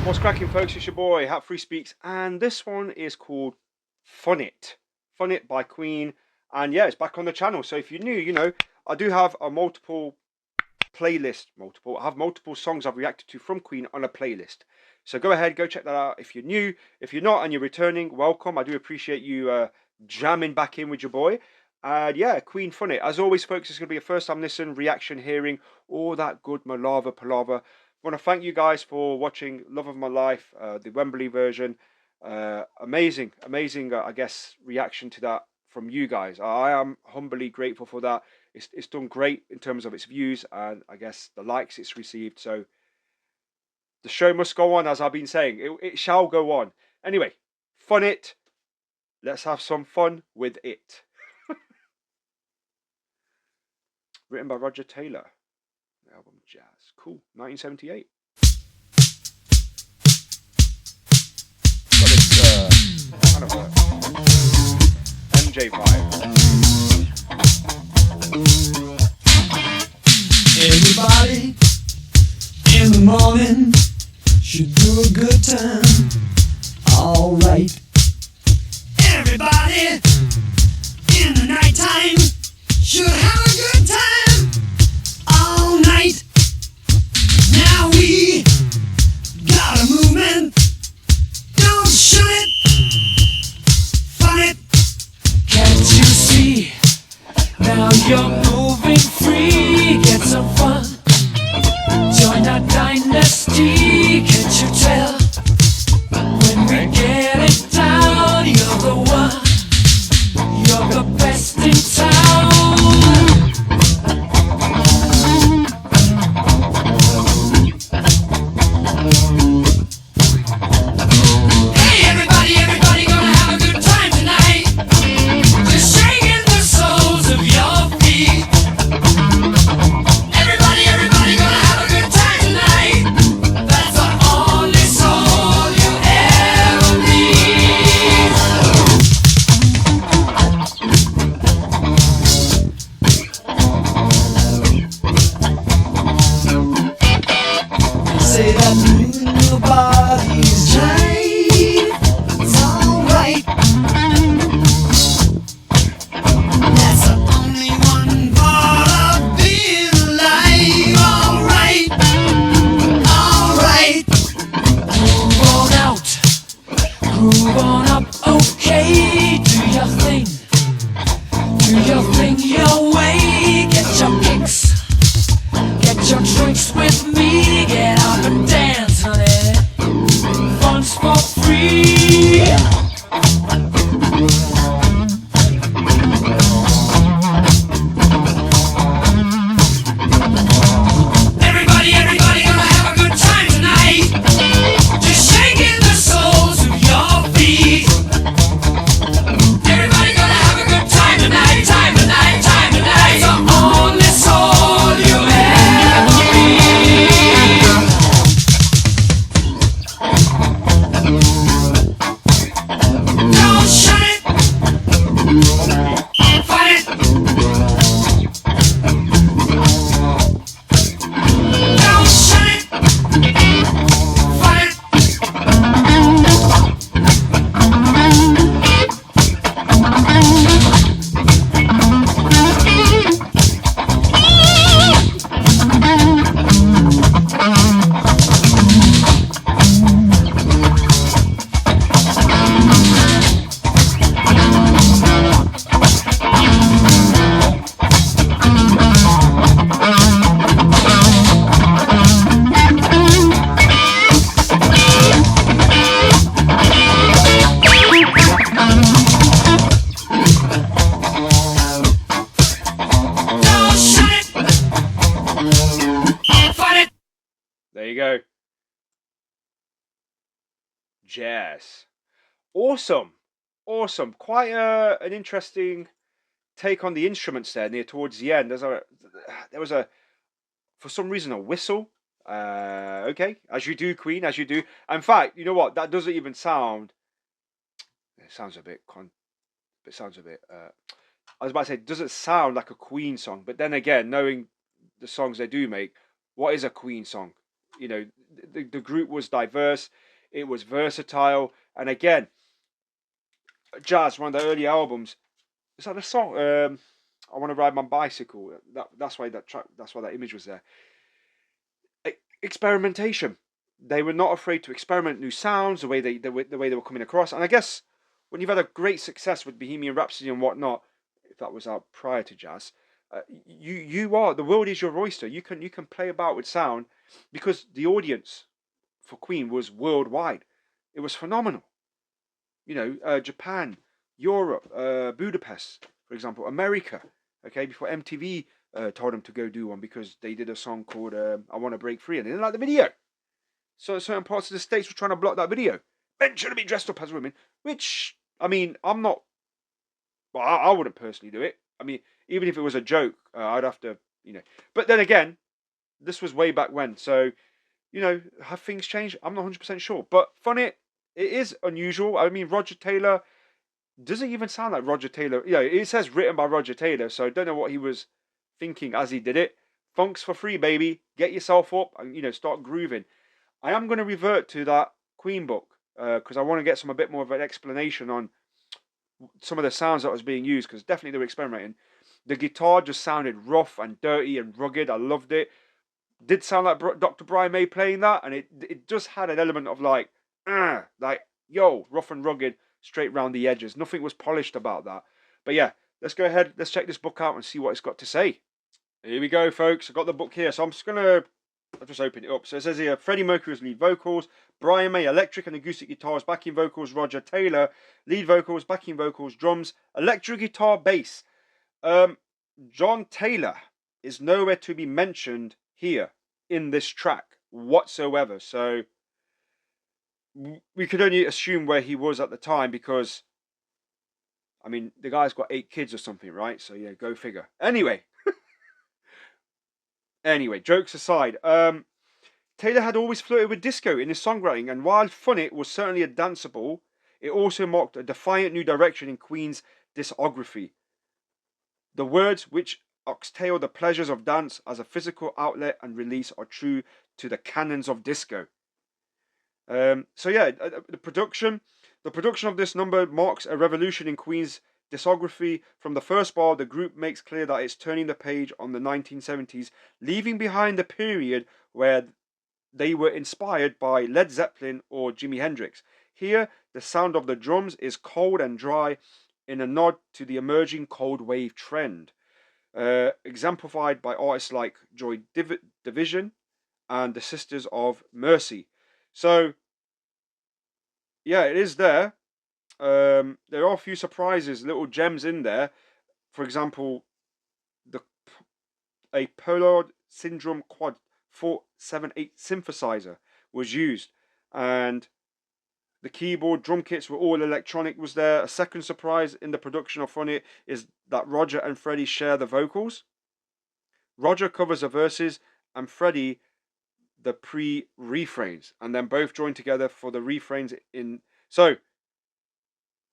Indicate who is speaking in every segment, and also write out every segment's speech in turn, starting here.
Speaker 1: What's cracking, folks? It's your boy Hat Free Speaks, and this one is called Fun It. Fun It by Queen, and yeah, it's back on the channel. So if you're new, I do have a multiple playlist. I have multiple songs I've reacted to from Queen on a playlist. So go ahead, go check that out if you're new. If you're not and you're returning, welcome. I do appreciate you jamming back in with your boy. And yeah, Queen Fun It. As always, folks, it's going to be a first time listen, reaction, hearing, all that good malava palaver. I want to thank you guys for watching Love of My Life, the Wembley version. Amazing, I guess, reaction to that from you guys. I am humbly grateful for that. It's done great in terms of its views and I guess the likes it's received. So the show must go on, as I've been saying. It shall go on. Anyway, Fun It. Let's have some fun with it. Written by Roger Taylor. The album Jazz. Cool. 1978. Got this kind of a MJ vibe.
Speaker 2: Everybody in the morning should do a good time. All right. Everybody in the nighttime should have a good time. All night. Now we got a movement. Don't shut it. Fun it. Can't you see? Now you're moving free. Get some fun. Join our dynasty. Can't you tell? When we get it down, you're the one. You're the best in town. Hey everybody gonna have a good time tonight. Just shaking the soles of your feet. Everybody gonna have a good time tonight. That's the only soul you ever need. Say that moving your body's right. It's alright. That's the only one part of being alive. Alright. Move on out. Groove on up. Okay. Do your thing. Do your thing your way. Get your kicks. Get your drinks with me. Get up and dance, honey. Fun's for free. Everybody gonna have a good time tonight. Just shaking the soles of your feet. Everybody gonna have a good time tonight. Time tonight. That's the only soul you ever need. Don't shut it. Fun it. Don't shut it. Fun it. Don't shut it. Fun it.
Speaker 1: There you go. Jazz. Awesome. Quite an interesting take on the instruments there near towards the end. There was a for some reason a whistle. Okay, as you do, Queen, as you do. In fact, you know what? That doesn't even sound. It sounds a bit. It sounds a bit. I was about to say, it doesn't sound like a Queen song. But then again, knowing the songs they do make, what is a Queen song? You know, the group was diverse, it was versatile, and again, Jazz, one of the early albums. Is that the song? I want to ride my bicycle. That's why that track. That's why that image was there. Experimentation. They were not afraid to experiment new sounds, the way the way they were coming across. And I guess when you've had a great success with Bohemian Rhapsody and whatnot, if that was out prior to Jazz, you are the world is your oyster. You can play about with sound because the audience for Queen was worldwide. It was phenomenal. You know, Japan, Europe, Budapest, for example, America. Okay, before MTV told them to go do one because they did a song called "I Want to Break Free" and they didn't like the video. So certain parts of the states were trying to block that video. Men shouldn't be dressed up as women. Which I mean, I'm not. Well, I wouldn't personally do it. I mean, even if it was a joke, I'd have to, you know. But then again, this was way back when. So, you know, have things changed? I'm not 100% sure. But funny, it is unusual. I mean, Roger Taylor doesn't even sound like Roger Taylor. You know, it says written by Roger Taylor, so I don't know what he was thinking as he did it. Funk's for free, baby. Get yourself up and, you know, start grooving. I am going to revert to that Queen book because I want to get a bit more of an explanation on some of the sounds that was being used because definitely they were experimenting. The guitar just sounded rough and dirty and rugged. I loved it. Did sound like Dr. Brian May playing that, and it just had an element of like yo, rough and rugged, straight round the edges. Nothing was polished about that. But yeah, let's go ahead. Let's check this book out and see what it's got to say. Here we go, folks. I've got the book here, so I'm just gonna. I'll just open it up. So it says here, Freddie Mercury's lead vocals, Brian May electric and acoustic guitars, backing vocals, Roger Taylor lead vocals, backing vocals, drums, electric guitar, bass. John Taylor is nowhere to be mentioned here in this track whatsoever. So we could only assume where he was at the time because, I mean, the guy's got 8 kids or something, right? So yeah, go figure. Anyway, jokes aside, Taylor had always flirted with disco in his songwriting, and while Fun It was certainly a danceable, it also marked a defiant new direction in Queen's discography. The words which extol the pleasures of dance as a physical outlet and release are true to the canons of disco. So yeah, the production of this number marks a revolution in Queen's discography. From the first bar, the group makes clear that it's turning the page on the 1970s, leaving behind the period where they were inspired by Led Zeppelin or Jimi Hendrix. Here, the sound of the drums is cold and dry in a nod to the emerging cold wave trend, exemplified by artists like Joy Division and the Sisters of Mercy. So, yeah, it is there. There are a few surprises, little gems in there. For example, a Pollard Syndrome Quad 478 synthesizer was used, and the keyboard, drum kits were all electronic. Was there a second surprise in the production of Fun It is that Roger and Freddie share the vocals. Roger covers the verses and Freddie the pre-refrains, and then both join together for the refrains in. So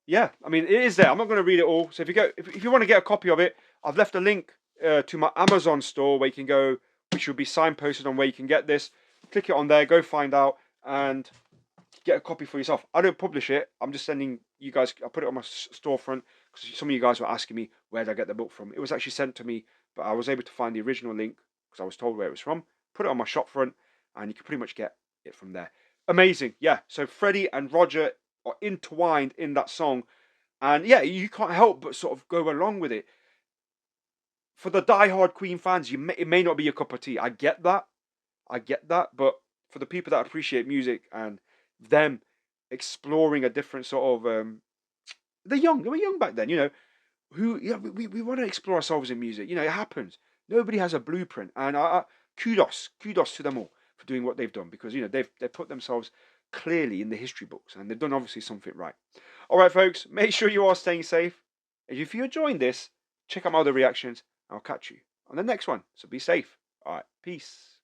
Speaker 1: yeah, I mean, it is there. I'm not going to read it all. So if you want to get a copy of it, I've left a link to my Amazon store where you can go, which will be signposted on where you can get this. Click it on there, go find out, and get a copy for yourself. I don't publish it. I'm just sending you guys. I put it on my storefront because some of you guys were asking me where did I get the book from. It was actually sent to me, but I was able to find the original link because I was told where it was from. Put it on my shop front, and you can pretty much get it from there. Amazing, yeah. So Freddie and Roger are intertwined in that song, and yeah, you can't help but sort of go along with it. For the die-hard Queen fans, it may not be your cup of tea. I get that, but for the people that appreciate music and them exploring a different sort of, they were young back then, you know. We want to explore ourselves in music. You know, it happens. Nobody has a blueprint, and kudos to them all for doing what they've done because you know they've put themselves clearly in the history books and they've done obviously something right. All right, folks, make sure you are staying safe. And if you're enjoying this, check out my other reactions. I'll catch you on the next one. So be safe. All right, peace.